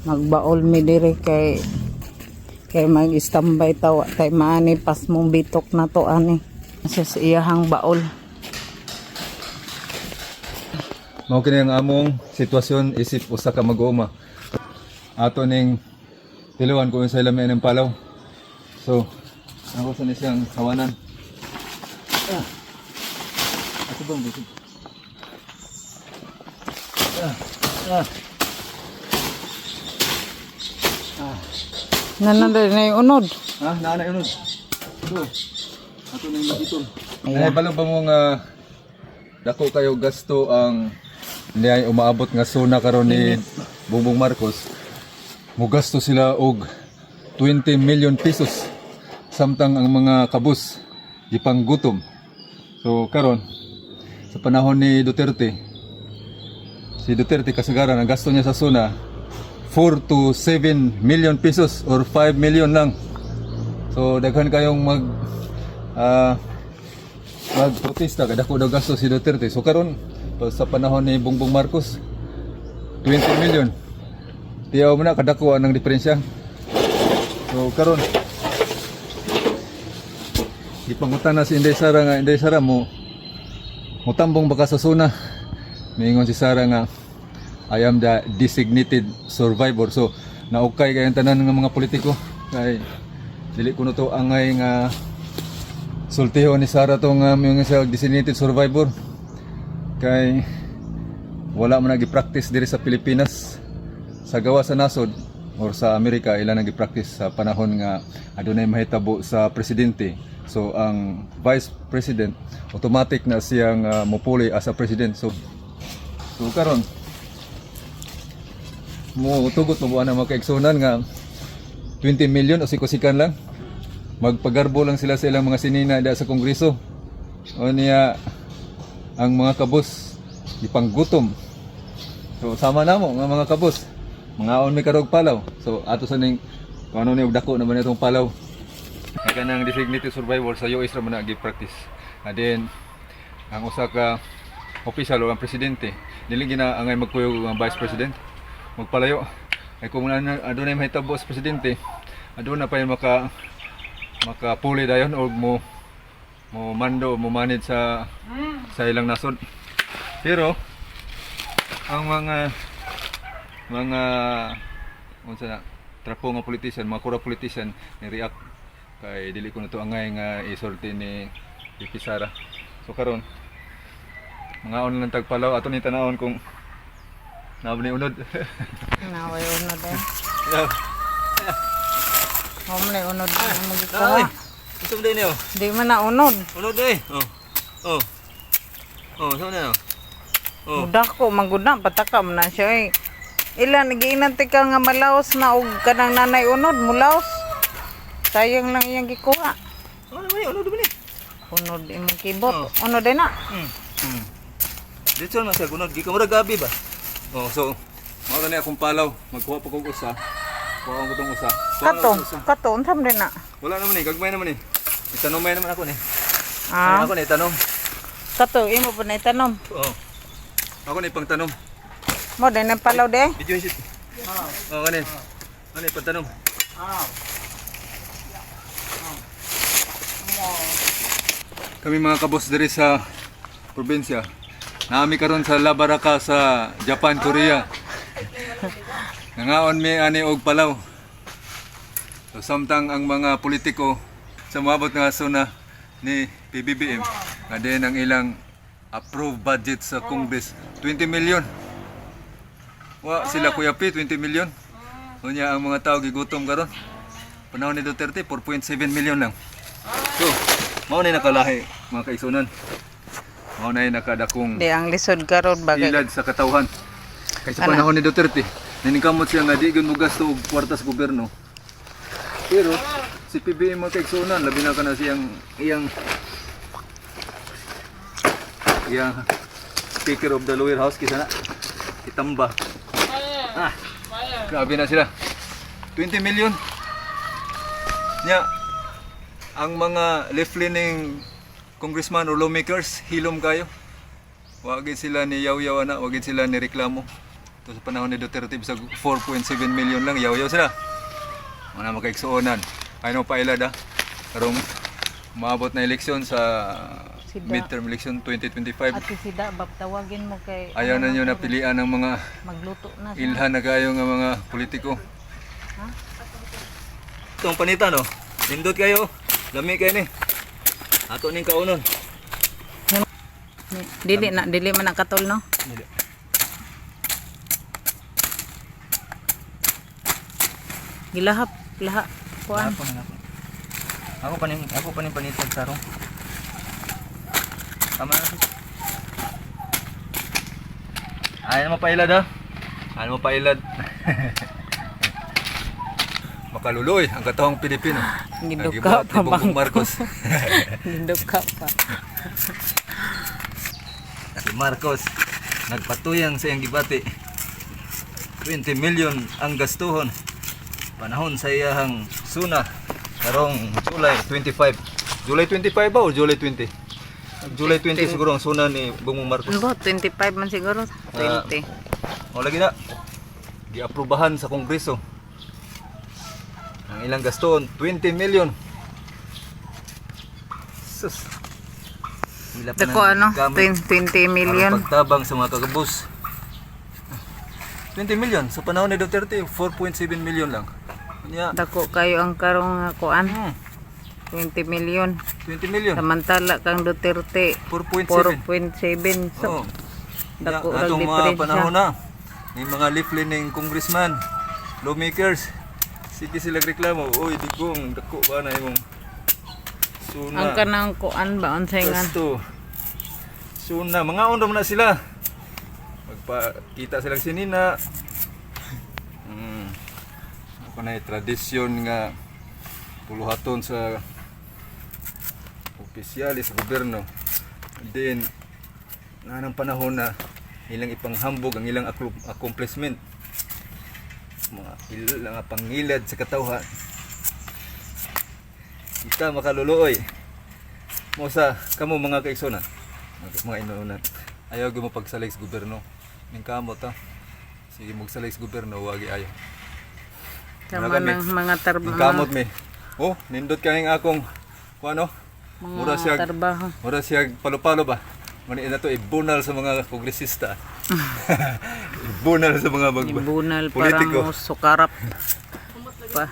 Magbaol mi diri kay mag-standby taw tay maani pas mong bitok na to ani. Sa iyahang baol. Mao kini ang among sitwasyon isip usa ka mag-uuma. Ato ning tiluan kung sa lamin ng palaw. So, ako sa siyang kawanan. Ako bang bisig? Nananda na yung unod. Naana yun. So, ato ning magitol. Ayan. Ay, balong ba mo nga dako kayo gasto ang hindi ay umaabot nga suna karon ni Bongbong Marcos. Mugasto sila og 20 million pesos samtang ang mga kabus gipanggutom. So karon sa panahon ni Duterte, si Duterte kasagaran ang gasto niya sa suna 4 to 7 million pesos or 5 million lang. So daghan kayong magprotesta kada ko daw gasto si Duterte. So karon sa panahon ni Bongbong Marcos 20 million. Tiyaw mo na kadako ang diferensya. So karon gipangutan na si Inday Sara nga Inday Sara mo mutambong baka sa suna. Miingon si Sara nga I am the designated survivor. So naukay kay ang tanan ng mga politiko kay dili ko na to angay nga sultiho ni Sara tong mga sa designated survivor kay wala man nagi-practice diri sa Pilipinas sa gawa sa nasod or sa Amerika ila nagi-practice sa panahon nga adunay mahitabo sa presidente. So ang vice president automatic na siyang mupuli as a president. So karon mo tugot mo buwan na makaigsunan nga 20 million o sikusikan lang magpagarbo lang sila sa ilang mga sinina diya sa kongreso o niya ang mga kabus ipanggutom. So sama na mo nga mga kabus mga on may karog palaw. So ato sa ning kung ano ni dako naman itong palaw kaya nang designated survivor sa US raman na gi-practice. And then ang usa ka official o ang presidente dili gina angay magkuyog ang vice president magpalayo ay kung adunay mahitabo sa presidente aduna pa yung makapuli dayon o mo mando mo manage sa ilang nasod. Pero ang mga unsa na trapo nga politician, mga kura politician ni react kay dili ko na to angay nga isulti ni Vicky Sara. So karon mga on lang tagpalaw ato ni tanawon kung nabni unod. Naway unod eh. Homle unod na magikuha. Ito din niyo. Di man na unod. Unod eh. So na. Mudah ko maguna patakam na siya eh. Ilan nagiinanti ka nga malaos na og kanang nanay unod mulaos. Sayang lang iyang gikuha. Unod ba ni? Unod imong kibot. Unod din na. Dito na siya unod. Di ka mura gabi ba? So mao na akong palaw. Magkuha pa kog usa. Kuha ko tong usa. Kato unsam din na. Wala naman eh, gagmay naman eh. Itanong naman ako ni. Ah. Ako ni tanong. Kato imo pa na itanom. Oo. Ako ni pang tanong. Mo din ang palaw de. Video shit. Kani. Kani pang tanong. Kami mga kabos diri sa probinsya. Naami karon sa Labaraka sa Japan, Korea. Nangaon mi ani og palaw. So samtang ang mga politiko sa moabot nga suna ni PBBM nga din ang ilang approved budget sa Congress 20 million. Wa sila Kuya P 20 million. Unya ang mga tao gigutom karon. Panahon ni Duterte 4.7 million lang. So, mao na nakalahi mga kaigsunan. Mao na nakadakong Di ang lisod karon bagay. ilad sa katawhan. Kaysa panahon ni Duterte, niningamot siya nga di gyud mo gasto og kwarta sa gobyerno. Pero si PBM mga kaigsunan, labi na ka na siyang iyang Speaker of the Lower House kisa na itamba. Grabe na sila. 20 million. Nya ang mga left-leaning congressman or lawmakers hilom kayo. Wagin sila ni yaw-yaw na, wagin sila ni reklamo. Ito sa panahon ni Duterte, bisag 4.7 million lang, yaw-yaw sila. Mga makaigsuonan. Kaya mo pailad ha. Karong maabot na eleksyon sa Sida. midterm election 2025. Ate Sida, tawagin mo kay Ayaw na nyo napilian ng mga magluto na siya. ilhan na kayo nga mga politiko. Ha? Itong panita no, nindot kayo, lami kayo ni. Ato ning kaunon. Dili man nakatol no. Gilahap, laha. Kuan. Ako pa ning panitag sarong. Tama na. Ayaw mo pailad ha? Ano mo pailad? Makaluloy ang katawang Pilipino. Giduka Nagibuhat pa ni Bongbong bang Marcos. Giduka pa. Si Marcos nagpatuyang sa iyang gibati. 20 million ang gastuhon. Panahon sa iyang suna karong July 25. July 25 ba o July 20? July 20 siguro ang suna ni Bongbong Marcos. Ano ba? 25 man siguro. 20. O lagi na. Giaprubahan sa Kongreso. Ang ilang gaston 20 million. Sus. Wala pa Dako nang ano? gamit 20 million. para pagtabang sa mga kagabos. 20 million sa panahon ni Duterte 4.7 million lang. Kanya Dako kayo ang karong kuan. 20 million. 20 million. Samantala kang Duterte 4.7. 4.7. So, Oo. dako Kanya, ra atong mga diferensya. panahon na ni mga leafleting congressman, lawmakers, sige sila reklamo, oy digong dako ba na imong suna. Ang kanang kuan ba unsay nga? Gasto. Suna, mga undo na sila. Magpakita silang sinina. Ako na tradisyon nga puluhaton sa opisyalis sa gobyerno. And then nanang panahon na ilang ipanghambog ang ilang accomplishment. Mga ilang pangilad sa katawhan. Kita makaluluoy. Mosa kamo mga kaigsonan. Mga inuunan. Ayaw gyud mo pagsalay sa gobyerno. Ning kamot ha. Sige magsalay sa gobyerno wagi ayaw. Tama Wala kami. ng mga Ning kamot mi. Oh, nindot kaning akong kuano? Mura siya trabaho. mura siya palo-palo ba? Mani na to ibunal sa mga kongresista. ibunal sa mga Ibunal para politiko. mo sukarap pa.